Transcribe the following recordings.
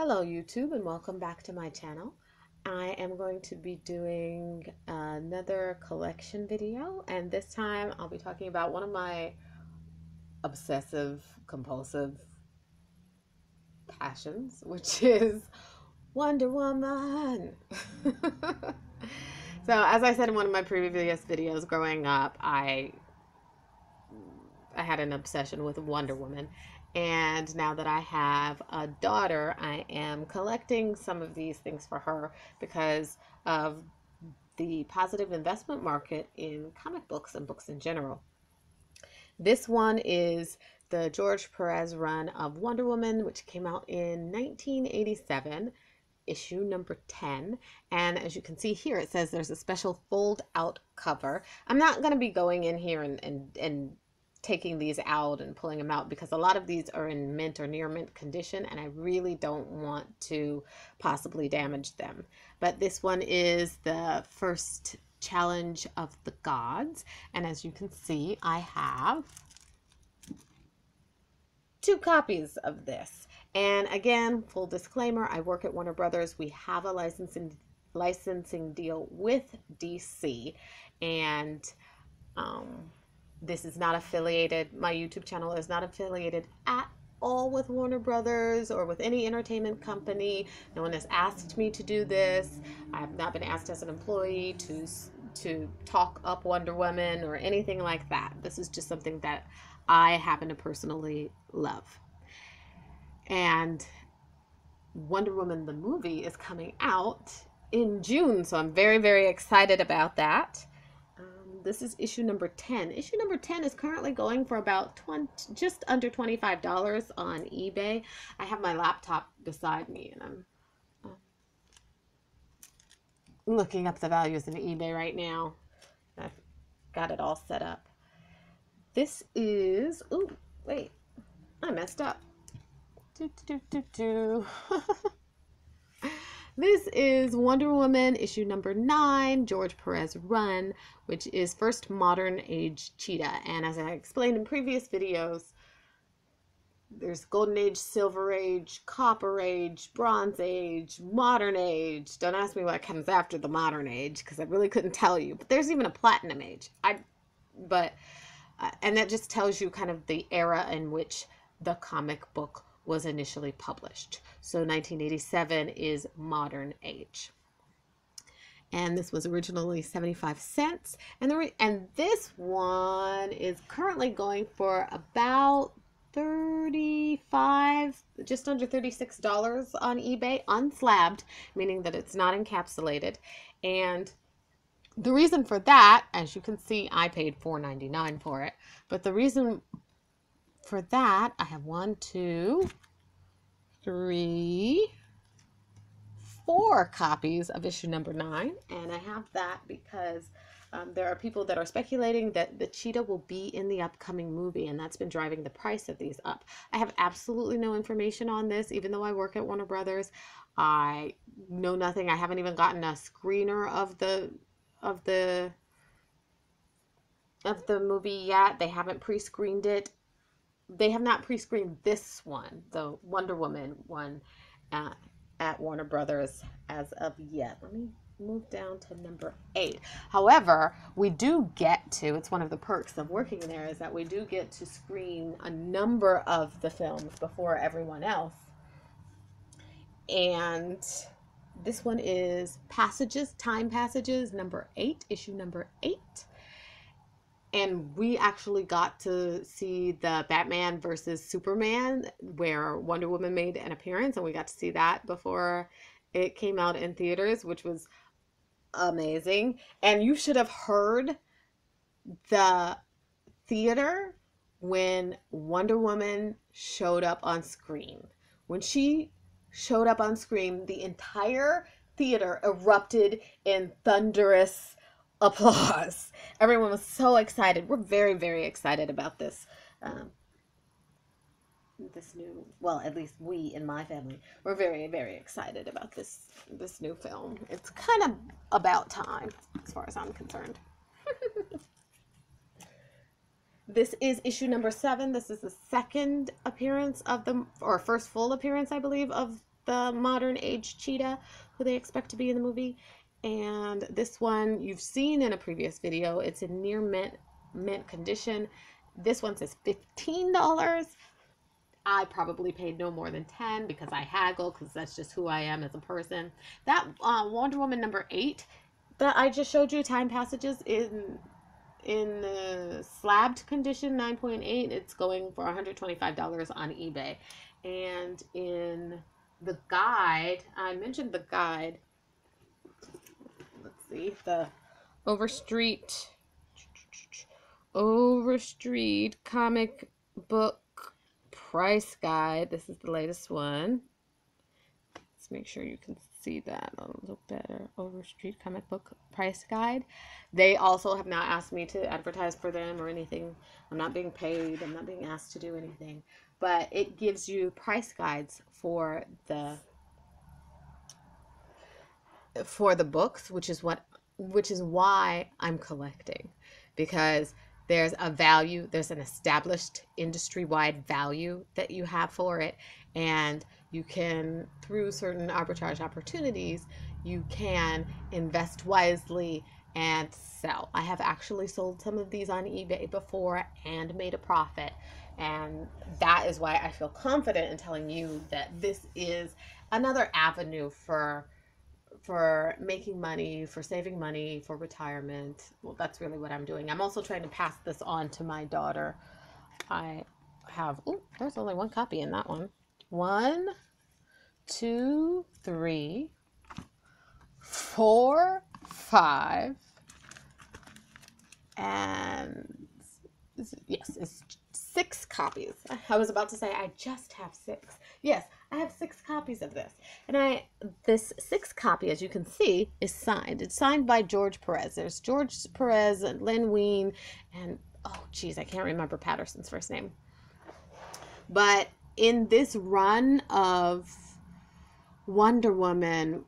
Hello YouTube and welcome back to my channel. I am going to be doing another collection video, and this time I'll be talking about one of my obsessive compulsive passions, which is Wonder Woman. So as I said in one of my previous videos, growing up I had an obsession with Wonder Woman. And now that I have a daughter, I am collecting some of these things for her because of the positive investment market in comic books and books in general. This one is the George Perez run of Wonder Woman, which came out in 1987, issue number 10. And as you can see here, it says there's a special fold out cover. I'm not going to be going in here and taking these out and pulling them out because a lot of these are in mint or near mint condition, and I really don't want to possibly damage them. But this one is the first challenge of the gods, and as you can see, I have 2 copies of this. And again, full disclaimer, I work at Warner Brothers. We have a licensing deal with DC, and this is not affiliated. My YouTube channel is not affiliated at all with Warner Brothers or with any entertainment company. No one has asked me to do this. I have not been asked as an employee to talk up Wonder Woman or anything like that. This is just something that I happen to personally love. And Wonder Woman the movie is coming out in June, so I'm very, very excited about that. This is issue number 10. Issue number 10 is currently going for about just under $25 on eBay. I have my laptop beside me and I'm looking up the values in eBay right now. I've got it all set up. This is, ooh, wait, I messed up. This is Wonder Woman issue number 9, George Perez run, which is first modern age cheetah. And as I explained in previous videos, there's Golden Age, Silver Age, Copper Age, Bronze Age, Modern Age. Don't ask me what comes after the Modern Age because I really couldn't tell you. But there's even a Platinum Age. And that just tells you kind of the era in which the comic book was initially published. So 1987 is Modern Age. And this was originally 75 cents. And this one is currently going for about $35, just under $36 on eBay, unslabbed, meaning that it's not encapsulated. And the reason for that, as you can see, I paid $4.99 for it. But the reason for that, I have 1, 2, 3, 4 copies of issue number 9, and I have that because there are people that are speculating that the cheetah will be in the upcoming movie, and that's been driving the price of these up. I have absolutely no information on this, even though I work at Warner Brothers. I know nothing. I haven't even gotten a screener of the movie yet. They haven't pre-screened it. They have not pre-screened this one, the Wonder Woman one, at Warner Brothers as of yet. Let me move down to number 8. However, we do get to, it's one of the perks of working there, is that we do get to screen a number of the films before everyone else. And this one is Time Passages number 8, issue number 8. And we actually got to see the Batman versus Superman, where Wonder Woman made an appearance, and we got to see that before it came out in theaters, which was amazing. And you should have heard the theater when Wonder Woman showed up on screen. When she showed up on screen, the entire theater erupted in thunderous applause. Everyone was so excited. We're very, very excited about this. This new, well, at least we in my family, we're very, very excited about this new film. It's kind of about time, as far as I'm concerned. This is issue number 7. This is the second appearance of the, or first full appearance, I believe, of the modern age cheetah who they expect to be in the movie. And this one you've seen in a previous video. It's in near mint condition. This one says $15. I probably paid no more than 10 because I haggle, because that's just who I am as a person. That Wonder Woman number 8 that I just showed you, Time Passages, in the slabbed condition, 9.8, it's going for $125 on eBay. And in the guide, I mentioned the guide. Let's see, the Overstreet comic book price guide. This is the latest one. Let's make sure you can see that a little better. Overstreet comic book price guide. They also have not asked me to advertise for them or anything. I'm not being paid. I'm not being asked to do anything. But it gives you price guides for the books, which is why I'm collecting, because there's a value, there's an established industry-wide value that you have for it, and you can, through certain arbitrage opportunities, you can invest wisely and sell. I have actually sold some of these on eBay before and made a profit, and that is why I feel confident in telling you that this is another avenue for making money, for saving money, for retirement. Well, that's really what I'm doing. I'm also trying to pass this on to my daughter. I have, oh, there's only one copy in that one. 1, 2, 3, 4, 5, and yes, it's 6 copies. I was about to say I just have 6. Yes, I have 6 copies of this. And this 6th copy, as you can see, is signed. It's signed by George Perez. There's George Perez and Len Wein and, oh geez, I can't remember Patterson's first name. But in this run of Wonder Woman,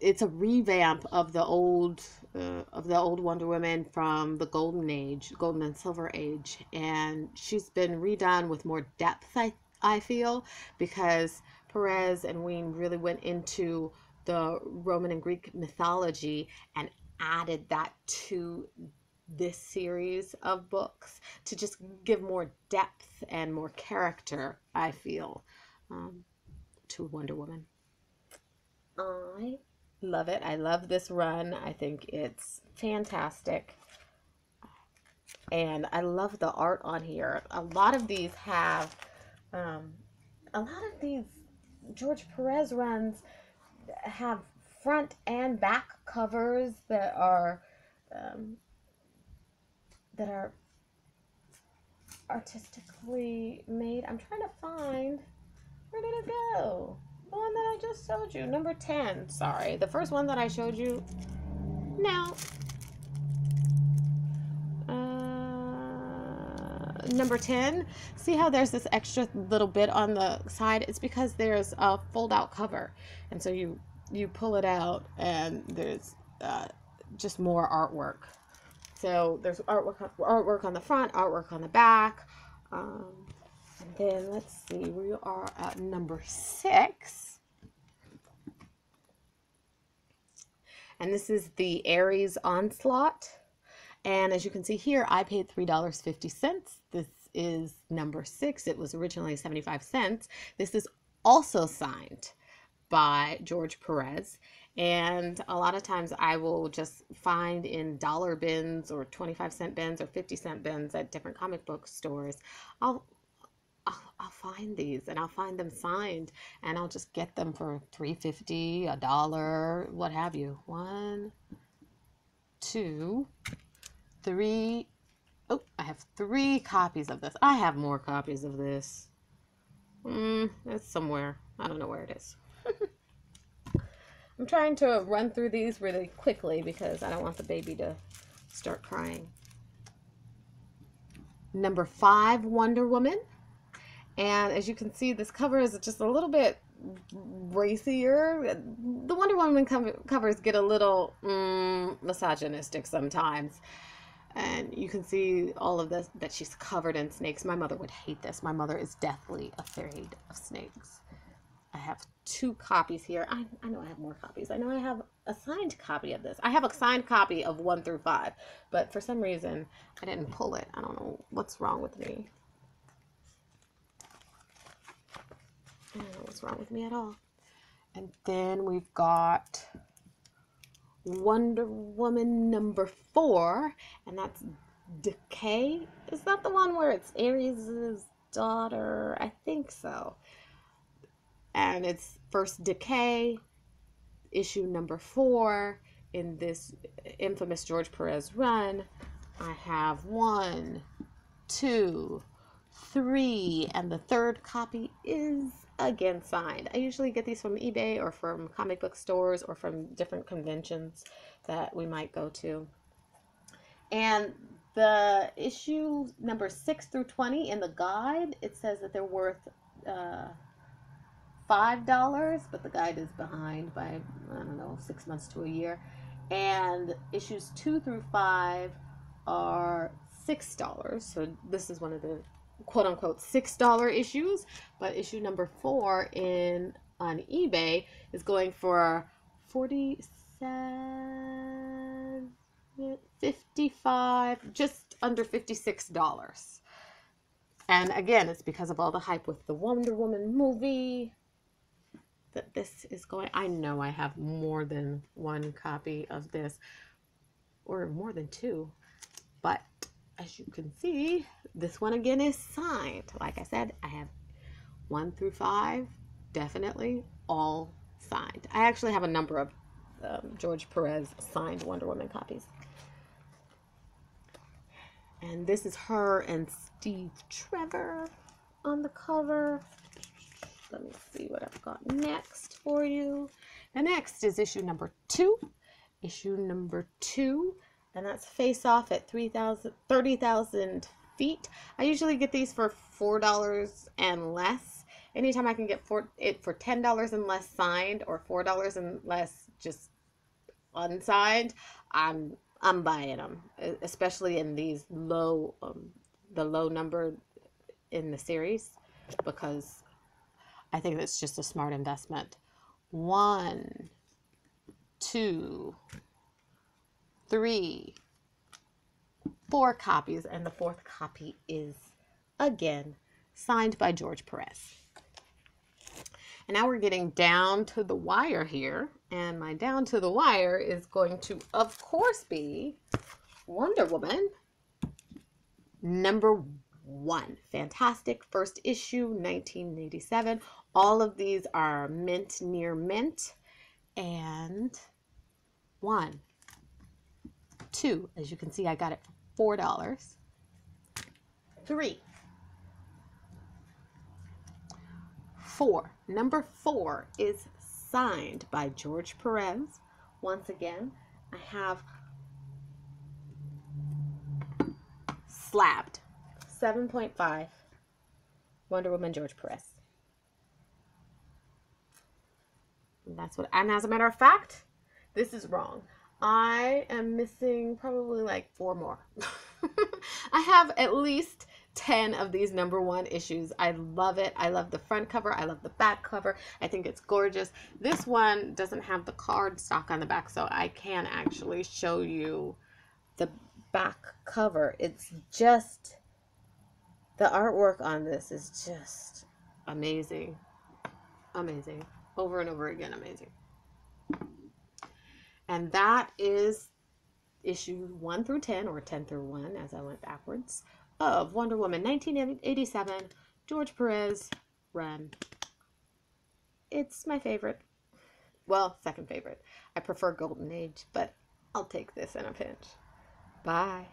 it's a revamp of the old Wonder Woman from the Golden and Silver Age, and she's been redone with more depth, I feel, because Perez and Wein really went into the Roman and Greek mythology and added that to this series of books to just give more depth and more character, I feel, to Wonder Woman. I love it. I love this run. I think it's fantastic. And I love the art on here. A lot of these have, George Perez runs have front and back covers that are artistically made. I'm trying to find, where did it go? The one that I just showed you, number 10. Sorry, the first one that I showed you. No. Number 10. See how there's this extra little bit on the side? It's because there's a fold-out cover, and so you pull it out, and there's just more artwork. So there's artwork on the front, artwork on the back. And then let's see, we are at number 6. And this is the Ares Onslaught. And as you can see here, I paid $3.50. This is number 6. It was originally 75 cents. This is also signed by George Perez. And a lot of times I will just find in dollar bins or 25-cent bins or 50-cent bins at different comic book stores. I'll find these, and I'll find them signed, and I'll just get them for $3.50, $1, what have you. 1, 2, 3. Oh, I have 3 copies of this. I have more copies of this. It's somewhere. I don't know where it is. I'm trying to run through these really quickly because I don't want the baby to start crying. Number 5, Wonder Woman. And as you can see, this cover is just a little bit racier. The Wonder Woman covers get a little misogynistic sometimes. And you can see all of this, that she's covered in snakes. My mother would hate this. My mother is deathly afraid of snakes. I have 2 copies here. I know I have more copies. I know I have a signed copy of this. I have a signed copy of 1 through 5, but for some reason I didn't pull it. I don't know what's wrong with me. I don't know what's wrong with me at all. And then we've got Wonder Woman number 4, and that's Decay. Is that the one where it's Ares' daughter? I think so. And it's first Decay, issue number 4 in this infamous George Perez run. I have 1, 2, 3, and the 3rd copy is again signed. I usually get these from eBay or from comic book stores or from different conventions that we might go to. And the issue number 6 through 20 in the guide, it says that they're worth $5, but the guide is behind by, I don't know, 6 months to a year. And issues 2 through 5 are $6. So this is one of the quote unquote $6 issues, but issue number 4 on eBay is going for $55, just under $56. And again, it's because of all the hype with the Wonder Woman movie that this is going. I know I have more than 1 copy of this, or more than 2, but as you can see, this one again is signed. Like I said, I have 1 through 5, definitely all signed. I actually have a number of George Perez signed Wonder Woman copies. And this is her and Steve Trevor on the cover. Let me see what I've got next for you. And next is issue number 2. Issue number 2. And that's Face Off at 30,000 feet. I usually get these for $4 and less. Anytime I can get it for $10 and less signed, or $4 and less just unsigned, I'm buying them, especially in these low, the low number in the series, because I think it's just a smart investment. 1, 2, 3, 4 copies, and the 4th copy is again signed by George Perez. And now we're getting down to the wire here, and my down to the wire is going to, of course, be Wonder Woman number 1. Fantastic first issue, 1987. All of these are mint, near mint. And 1, 2, as you can see, I got it for $4. 3, 4. Number 4 is signed by George Perez. Once again, I have slabbed 7.5 Wonder Woman George Perez. And that's what, and as a matter of fact, this is wrong. I am missing probably like 4 more. I have at least 10 of these number 1 issues. I love it. I love the front cover. I love the back cover. I think it's gorgeous. This one doesn't have the card stock on the back, so I can actually show you the back cover. It's just, the artwork on this is just amazing. Amazing. Over and over again, amazing. And that is issue 1 through 10, or 10 through 1 as I went backwards, of Wonder Woman 1987, George Perez run. It's my favorite. Well, second favorite. I prefer Golden Age, but I'll take this in a pinch. Bye.